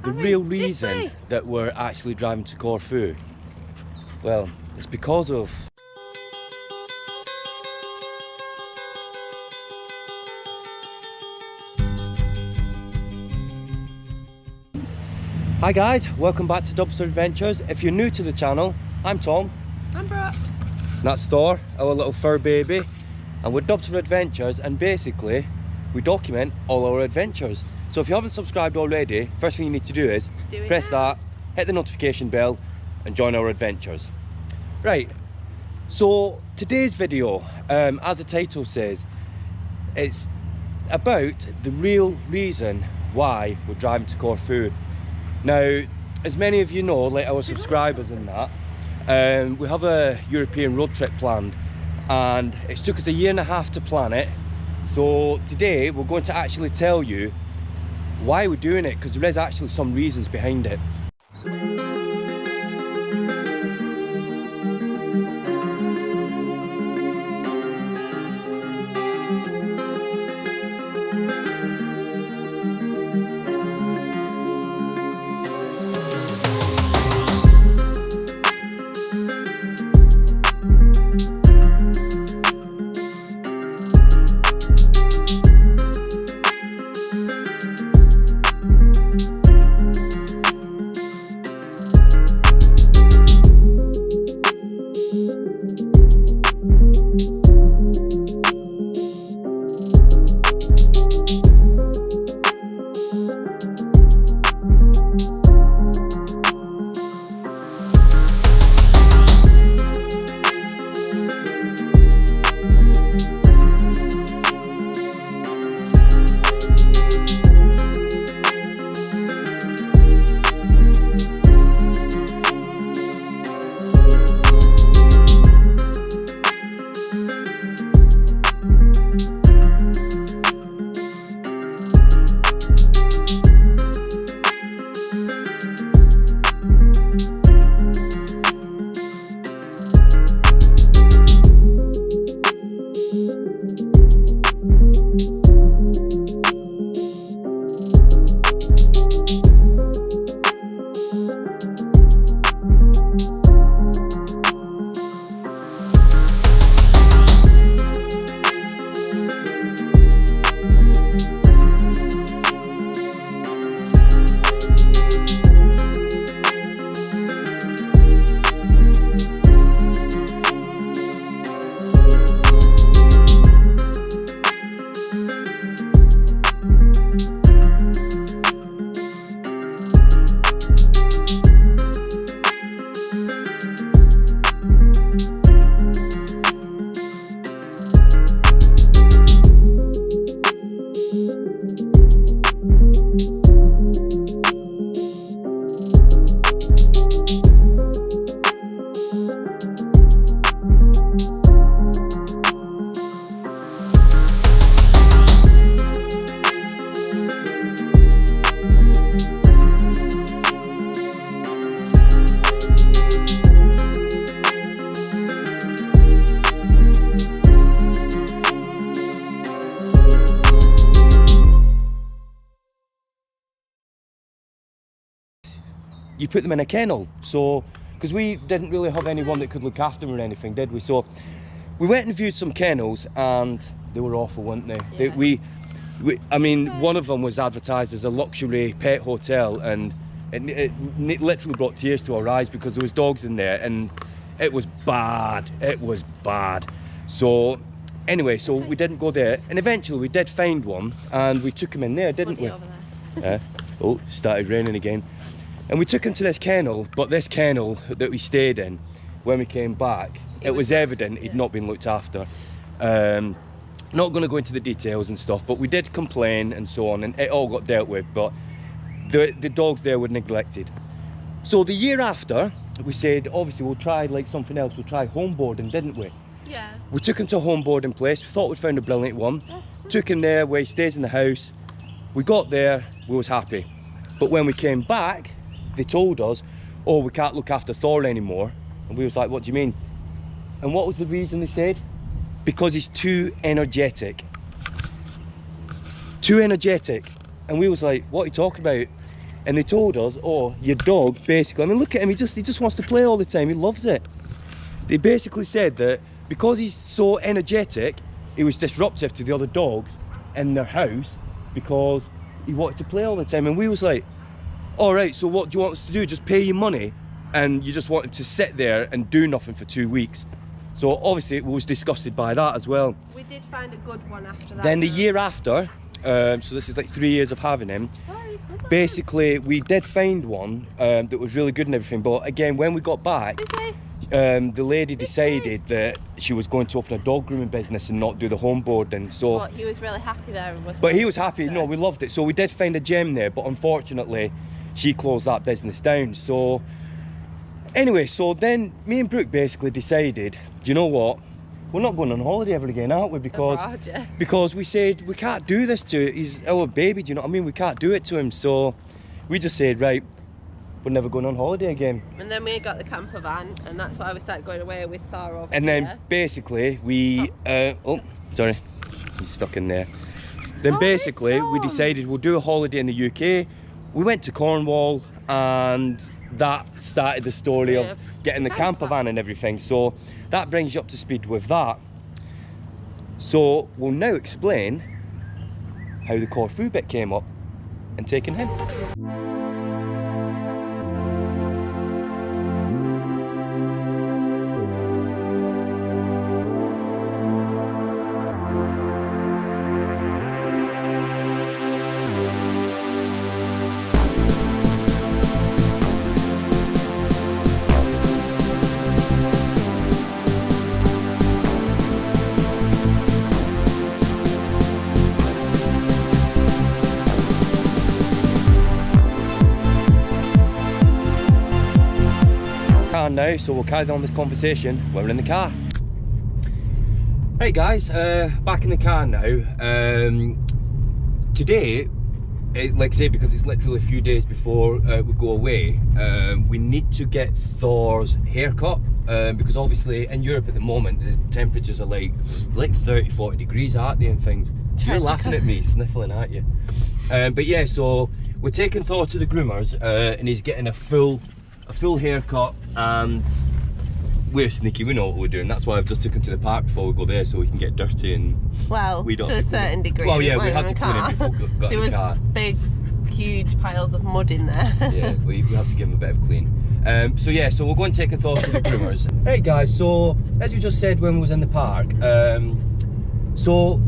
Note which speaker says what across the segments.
Speaker 1: the real reason that we're actually driving to Corfu, well, it's because of... Hi guys, welcome back to Dubster Adventures. If you're new to the channel, I'm Tom.
Speaker 2: I'm Brooke.
Speaker 1: That's Thor, our little fur baby. And we're Dubster Adventures, and basically we document all our adventures. So if you haven't subscribed already, first thing you need to do is press that, hit the notification bell and join our adventures. Right, so today's video, as the title says, it's about the real reason why we're driving to Corfu. Now, as many of you know, like our subscribers and that, we have a European road trip planned, and it's took us 1.5 years to plan it. So today we're going to actually tell you why we're doing it, because there is actually some reasons behind it. You put them in a kennel, so because we didn't really have anyone that could look after them or anything, did we? So we went and viewed some kennels, and they were awful, weren't they? Yeah. I mean, one of them was advertised as a luxury pet hotel, and it literally brought tears to our eyes because there was dogs in there, and it was bad. It was bad. So anyway, so we didn't go there, and eventually we did find one, and we took him in there, didn't we? Oh, started raining again. And we took him to this kennel, but this kennel that we stayed in, when we came back, it was evident he'd not been looked after. Not going to go into the details and stuff, but we did complain and so on, and it all got dealt with, but the dogs there were neglected. So the year after, we said, obviously we'll try like something else, we'll try home boarding, didn't we?
Speaker 2: Yeah. We
Speaker 1: took him to a home boarding place, we thought we'd found a brilliant one, took him there where he stays in the house. We got there, we was happy. But when we came back, they told us, oh, we can't look after Thor anymore. And we was like, what do you mean? And what was the reason they said? Because he's too energetic. Too energetic. And we was like, what are you talking about? And they told us, oh, your dog basically, I mean, look at him, he just wants to play all the time, he loves it. They basically said that because he's so energetic, he was disruptive to the other dogs in their house because he wanted to play all the time. And we was like, all right, so what do you want us to do? Just pay you money and you just wanted to sit there and do nothing for 2 weeks. So obviously we was disgusted by that as well.
Speaker 2: We did find a good one after that.
Speaker 1: Then the year after, so this is like 3 years of having him, basically we did find one that was really good and everything, but again, when we got back, the lady decided that she was going to open a dog grooming business and not do the home boarding. So
Speaker 2: but he was really happy there.
Speaker 1: But he was happy, no, we loved it. So we did find a gem there, but unfortunately she closed that business down. So anyway, so then me and Brooke basically decided, do you know what, we're not going on holiday ever again, aren't we? Because we said we can't do this to, he's our baby, do you know what I mean? We can't do it to him. So we just said, right, we're never going on holiday again.
Speaker 2: And then we got the camper van, and that's why we started going away with Thor over
Speaker 1: and
Speaker 2: here.
Speaker 1: Then basically we oh sorry, he's stuck in there. Then basically we decided we'll do a holiday in the UK. We went to Cornwall, and that started the story of getting the camper van and everything. So that brings you up to speed with that. So we'll now explain how the Corfu bit came up and taking him. Now, so we'll carry on this conversation when we're in the car. Right guys, back in the car now. Today, like I say, because it's literally a few days before we go away, we need to get Thor's haircut, because obviously in Europe at the moment the temperatures are like 30-40 degrees, aren't they, and things. You're laughing at me, sniffling, aren't you? But yeah, so we're taking Thor to the groomers, and he's getting a full haircut, and we're sneaky, we know what we're doing. That's why I've just took him to the park before we go there, so we can get dirty. And
Speaker 2: well,
Speaker 1: we don't
Speaker 2: to a certain degree.
Speaker 1: Well, yeah, we had to clean it before we got in the car.
Speaker 2: There was big, huge piles of mud in there.
Speaker 1: Yeah, we have to give him a bit of clean. So yeah, so we'll go and take Thor to the groomers. Right guys, so as you just said when we was in the park, so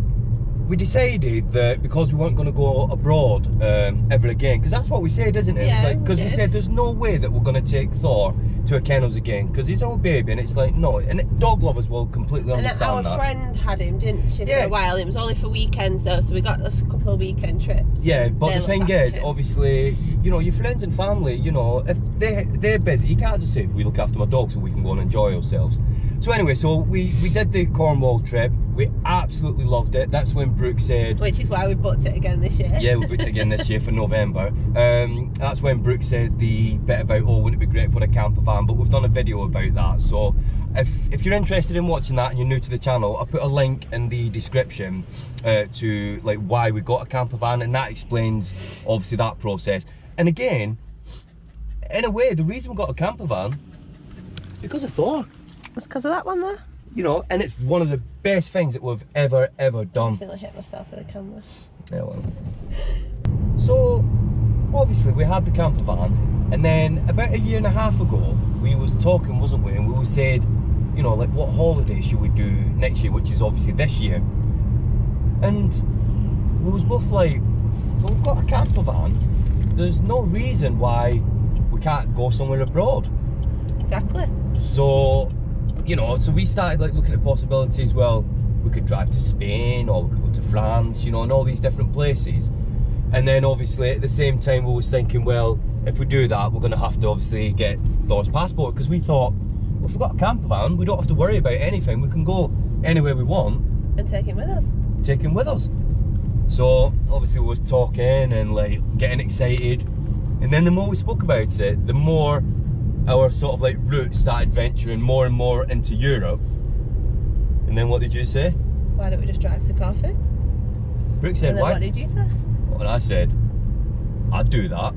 Speaker 1: we decided that because we weren't going to go abroad ever again, because that's what we said, isn't it?
Speaker 2: Yeah,
Speaker 1: it's like, because we said there's no way that we're going to take Thor to a kennels again, because he's our baby, and it's like, no, and dog lovers will completely understand that.
Speaker 2: And our friend had him, didn't she, for a while. It was only for weekends though, so we got a couple of weekend trips. Yeah,
Speaker 1: but the thing is, obviously, you know, your friends and family, you know, if they're busy, you can't just say, we look after my dog so we can go and enjoy ourselves. So anyway, so we did the Cornwall trip. We absolutely loved it. That's when Brooke said... Which is why we booked it again this year. Yeah, we booked it again this year for November. That's when Brooke said the bit about, oh, wouldn't it be great for a camper van? But we've done a video about that. So if you're interested in watching that and you're new to the channel, I'll put a link in the description to like why we got a camper van, and that explains obviously that process. And again, in a way, the reason we got a camper van, because of Thor.
Speaker 2: It's because of that one there.
Speaker 1: You know, and it's one of the best things that we've ever done.
Speaker 2: I nearly hit myself with the camera.
Speaker 1: Yeah, well. So, obviously we had the camper van, and then about a year and a half ago, we was talking, wasn't we? And we said, you know, like, what holiday should we do next year, which is obviously this year. And we was both like, well, we've got a camper van. There's no reason why we can't go somewhere abroad.
Speaker 2: Exactly.
Speaker 1: So, you know, so we started like looking at possibilities. Well, we could drive to Spain, or we could go to France, you know, and all these different places. And then obviously at the same time we was thinking, well, if we do that, we're going to have to obviously get Thor's passport, because we thought, well, if we've got a camper van, we don't have to worry about anything. We can go anywhere we want.
Speaker 2: And take him with us.
Speaker 1: Take him with us. So obviously we was talking and like getting excited. And then the more we spoke about it, the more our sort of like route started venturing more and more into Europe. And then what did you say? Why don't we just drive to Corfu? Brooke said,
Speaker 2: and then
Speaker 1: why?
Speaker 2: What did you say?
Speaker 1: Well, I said, I'd do that.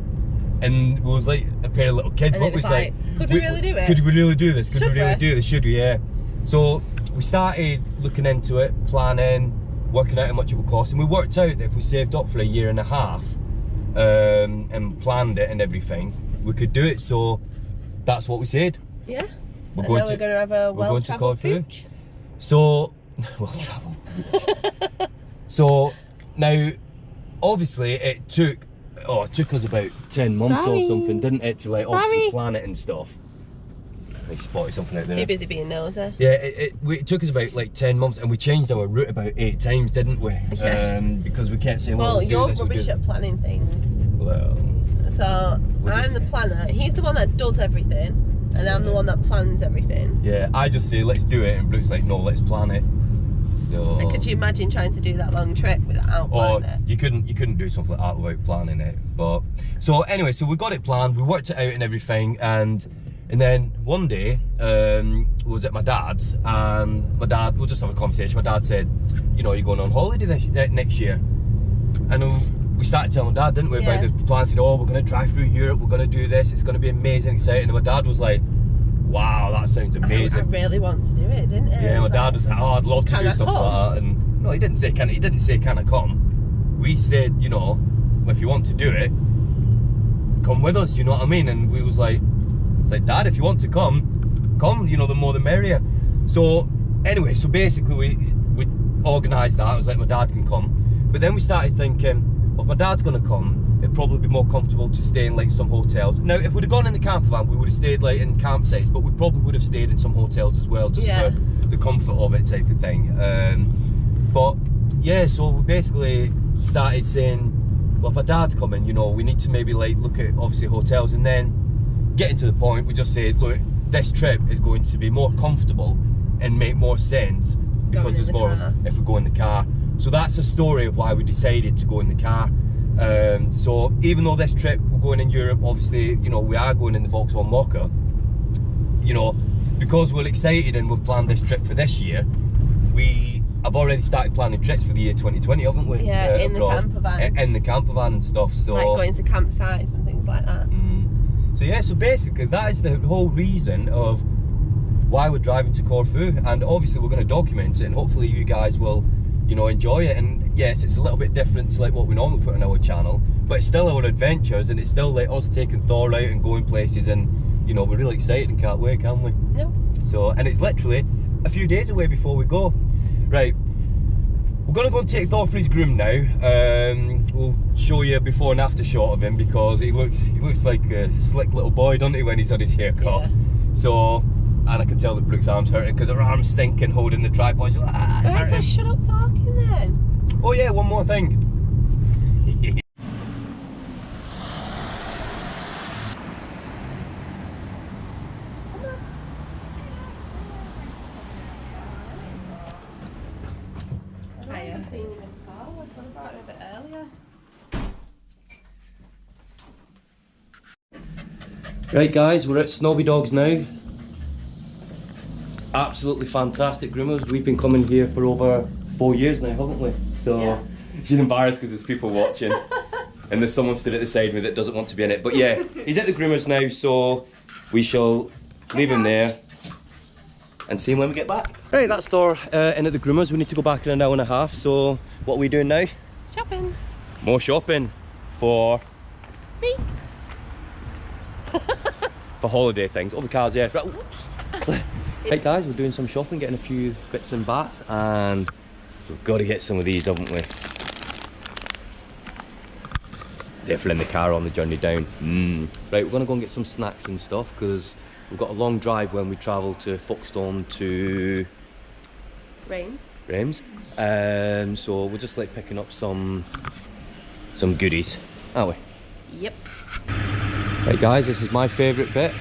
Speaker 1: And we was like a pair of little kids.
Speaker 2: And it was like, could we really do it?
Speaker 1: Could we really do this? Could
Speaker 2: Should
Speaker 1: we really
Speaker 2: we?
Speaker 1: do this? Should we? Yeah. So we started looking into it, planning, working out how much it would cost, and we worked out that if we saved up for a year and a half and planned it and everything, we could do it. So that's what we said.
Speaker 2: Yeah.
Speaker 1: We're
Speaker 2: and
Speaker 1: going
Speaker 2: now
Speaker 1: to,
Speaker 2: we're going to have a well-travelled pooch.
Speaker 1: So, well-travelled pooch. So now, obviously, it took us about 10 months or something, didn't it, to like obviously plan it and stuff. I spotted something out there.
Speaker 2: Too busy being nosy.
Speaker 1: Yeah, it took us about like 10 months, and we changed our route about 8 times, didn't we?
Speaker 2: Yeah.
Speaker 1: Because we kept saying,
Speaker 2: well,
Speaker 1: we'll
Speaker 2: you're
Speaker 1: do this,
Speaker 2: rubbish at planning things.
Speaker 1: Well,
Speaker 2: so I'm the planner. He's the one that does everything, and I'm the one that plans everything.
Speaker 1: yeah, I just say let's do it, and Brooke's like, no, let's plan it. So.
Speaker 2: And could you imagine trying to do that long trip without planning it?
Speaker 1: You couldn't do something like that without planning it. But so anyway, so we got it planned, we worked it out and everything, and then one day we was at my dad's, and my dad, we'll just have a conversation. My dad said, you know, you're going on holiday next year, and we started telling my dad, didn't we, about the plans. Said, oh, we're going to drive through Europe, we're going to do this, it's going to be amazing, exciting. And my dad was like, wow, that sounds amazing.
Speaker 2: I really want to do it, didn't it?
Speaker 1: Yeah, my dad was like, oh, I'd love to do something like that. And no, he didn't say can I come. We said, you know, if you want to do it, come with us, do you know what I mean? And we was like, it's like, Dad, if you want to come, you know, the more the merrier. So anyway, so basically we organised that. I was like, my dad can come. But then we started thinking, well, if my dad's gonna come, it'd probably be more comfortable to stay in like some hotels. Now, if we'd have gone in the camper van, we would have stayed like in campsites, but we probably would have stayed in some hotels as well, just for the comfort of it type of thing. But yeah, so we basically started saying, well, if my dad's coming, you know, we need to maybe like look at obviously hotels, and then getting to the point, we just said, look, this trip is going to be more comfortable and make more sense because there's more of us if we go in the car. So that's a story of why we decided to go in the car. So even though this trip we're going in Europe, obviously, you know, we are going in the Vauxhall Mocha, you know, because we're excited and we've planned this trip for this year, we have already started planning trips for the year 2020, haven't we?
Speaker 2: Yeah, in the camper van.
Speaker 1: In the camper van and stuff. So
Speaker 2: like going to campsites and things like that.
Speaker 1: So yeah, so basically that is the whole reason of why we're driving to Corfu, and obviously we're going to document it, and hopefully you guys will, you know, enjoy it. And yes, it's a little bit different to like what we normally put on our channel, but it's still our adventures, and it's still like us taking Thor out and going places, and you know, we're really excited and can't wait, can we?
Speaker 2: No.
Speaker 1: So, and it's literally a few days away before we go. Right, we're gonna go and take Thor for his groom now. We'll show you a before and after shot of him, because he looks like a slick little boy, doesn't he, when he's had his haircut? Yeah. So, and I can tell that Brooke's arm's hurting because her arm's sinking holding the tripod. She's like, it's hurting.
Speaker 2: So shut up talking then.
Speaker 1: Oh yeah, one more thing. Right guys, we're at Snobby Dogs now. Absolutely fantastic groomers. We've been coming here for over 4 years now, haven't we? So yeah. She's embarrassed because there's people watching and there's someone stood at the side of me that doesn't want to be in it. But yeah, he's at the groomers now, so we shall leave him there and see him when we get back. Right, that's Thor in at the groomers. We need to go back in an hour and a half, so what are we doing now?
Speaker 2: Shopping.
Speaker 1: More shopping for
Speaker 2: me.
Speaker 1: For holiday things. All the cars here. Right guys, we're doing some shopping, getting a few bits and bats, and we've got to get some of these, haven't we? Definitely in the car on the journey down. Right, we're going to go and get some snacks and stuff, because we've got a long drive when we travel to Folkestone to Reims. So we're just like picking up some goodies, aren't we?
Speaker 2: Yep.
Speaker 1: Right guys, this is my favourite bit.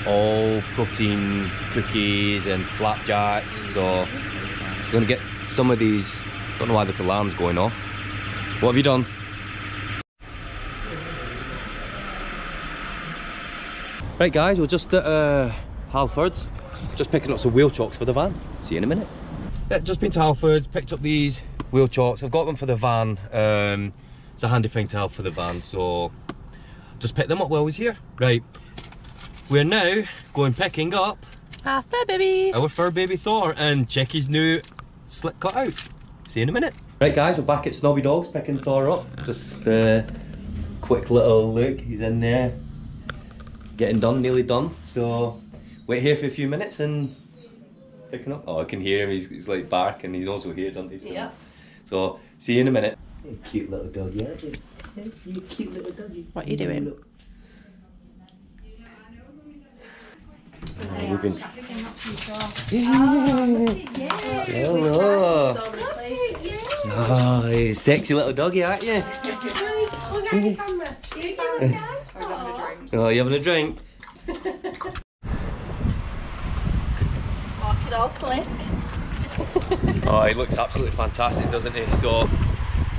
Speaker 1: All protein cookies and flapjacks, so I'm going to get some of these. Don't know why this alarm's going off. What have you done? Right guys, we're just at Halfords, just picking up some wheel chocks for the van. See you in a minute. Yeah, just been to Halfords, picked up these wheel chocks. I've got them for the van. It's a handy thing to have for the van, so just pick them up while I was here. Right, we're now going picking up
Speaker 2: our fur baby.
Speaker 1: Our fur baby Thor and check his new slick cut out. See you in a minute. Right guys, we're back at Snobby Dogs picking Thor up. Just quick little look, he's in there. Getting done, nearly done. So wait here for a few minutes and picking up. Oh, I can hear him, he's like barking, he knows we're here, doesn't he? So, yeah. So see you in a minute. You cute little doggy, aren't you? You cute little doggy.
Speaker 2: What are you doing?
Speaker 1: Oh, we've been... Hello. Oh, you sexy little doggy, aren't you?
Speaker 2: Look at the camera.
Speaker 1: Oh, you having a drink?
Speaker 2: Walking all slick.
Speaker 1: Oh, he looks absolutely fantastic, doesn't he? So,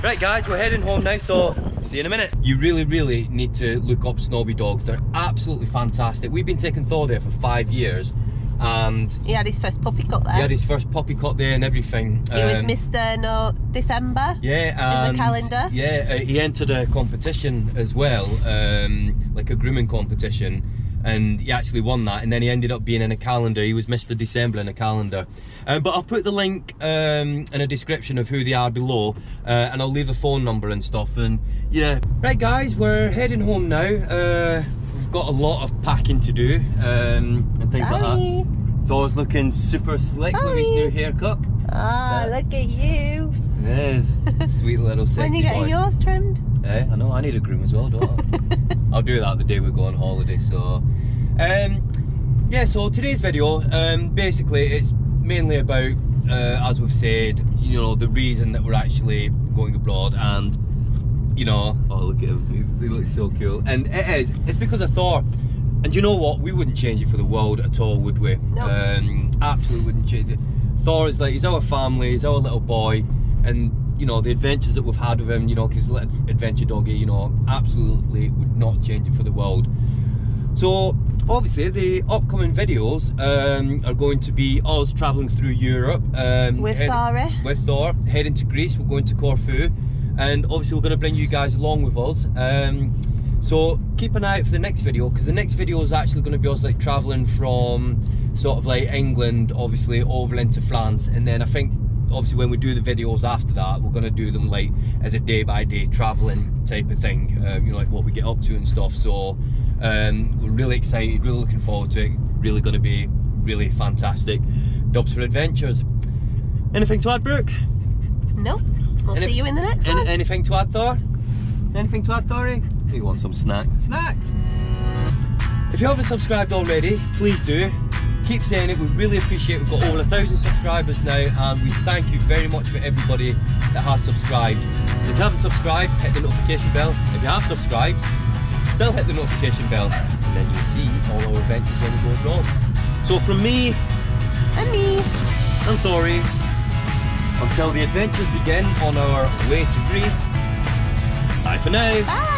Speaker 1: right guys, we're heading home now, so see you in a minute. You really need to look up Snobby Dogs. They're absolutely fantastic. We've been taking Thor there for 5 years, and
Speaker 2: he had his first puppy cut there.
Speaker 1: He had his first puppy cut there and everything.
Speaker 2: He was Mr. December.
Speaker 1: Yeah,
Speaker 2: in the calendar.
Speaker 1: Yeah, he entered a competition as well, like a grooming competition, and he actually won that, and then he ended up being in a calendar. He was Mr. December in a calendar. But I'll put the link in a description of who they are below, and I'll leave a phone number and stuff. And yeah, right guys, we're heading home now. We've got a lot of packing to do and things like that. Thor's looking super slick with his new haircut.
Speaker 2: Ah, look at you.
Speaker 1: Yeah, sweet little sexy boy.
Speaker 2: When are you getting yours trimmed?
Speaker 1: I know, I need a groom as well, don't I? I'll do that the day we go on holiday. So yeah, so today's video, basically it's mainly about, as we've said, you know, the reason that we're actually going abroad, and you know, oh look at him, he looks so cool, and it's because of Thor. And you know what, we wouldn't change it for the world at all, would we?
Speaker 2: No.
Speaker 1: Absolutely wouldn't change it. Thor is like, he's our family, he's our little boy, and you know, the adventures that we've had with him, you know, because he's a little adventure doggy, you know, absolutely would not change it for the world. So obviously the upcoming videos are going to be us travelling through Europe
Speaker 2: with
Speaker 1: Thor, heading to Greece. We're going to Corfu, and obviously we're going to bring you guys along with us. So keep an eye out for the next video, because the next video is actually going to be us like travelling from sort of like England, obviously over into France, and then I think obviously when we do the videos after that, we're going to do them like as a day-by-day travelling type of thing, you know, like what we get up to and stuff. So we're really excited, really looking forward to it. Really going to be really fantastic. Dubs for adventures. Anything to add, Brooke?
Speaker 2: No. We'll see you in the next one.
Speaker 1: Anything to add, Thor? Anything to add, Thory? You want some snacks? Snacks! If you haven't subscribed already, please do. Keep saying it, we really appreciate it. We've got over 1,000 subscribers now, and we thank you very much for everybody that has subscribed. If you haven't subscribed, hit the notification bell. If you have subscribed, still hit the notification bell, and then you'll see all our adventures when we go abroad. So from me,
Speaker 2: and me,
Speaker 1: and Thory, until the adventures begin on our way to Greece, bye for now.
Speaker 2: Bye.